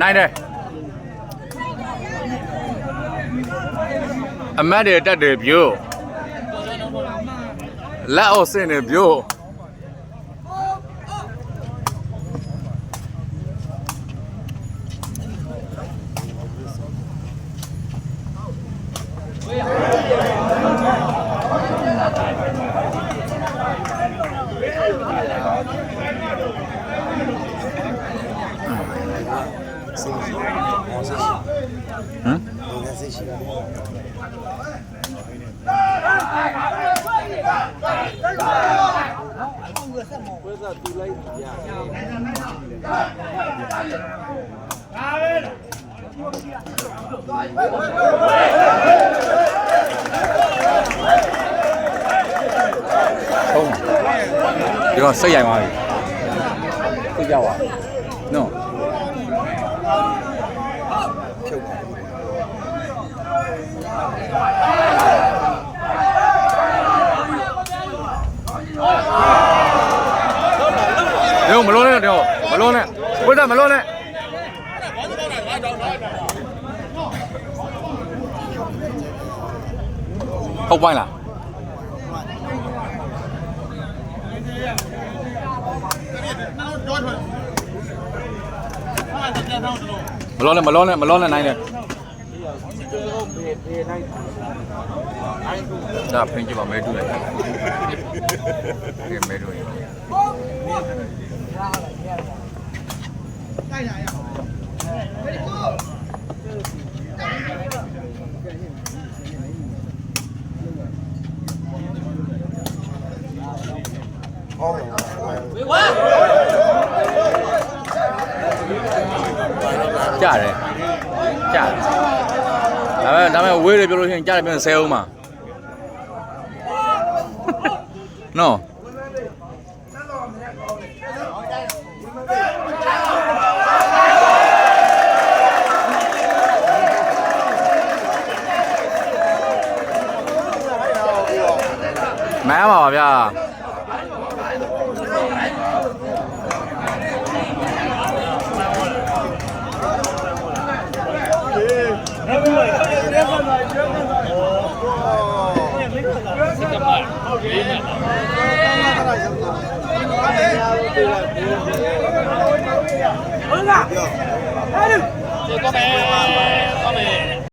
နိုင်တယ်အမတ်တွေတက်တယ်ပြို့လက်အောင်စင်တယ်ပြို့ဒီတော့စိတ်ရိုင်သွားပြီသိကြပါနော်မလုံးနဲ့တော့မလုံးနဲ့ဘုရားမလုံးနဲ့ဟုတ်ပိုင်းလားမလုံးနဲ့နိုင်တယ်ဒါဖင်ကြပါမဲတူလိုက်မဲတူရကြားတယ်ဒါပေမဲ့ဝေးတယ်ပြောလို့ရှိရင်ကြားတယ်ပြန်ဆဲအောင်မှာနော်မှန်ပါပါဗျာဟုတ်လားအဲ့ဒါ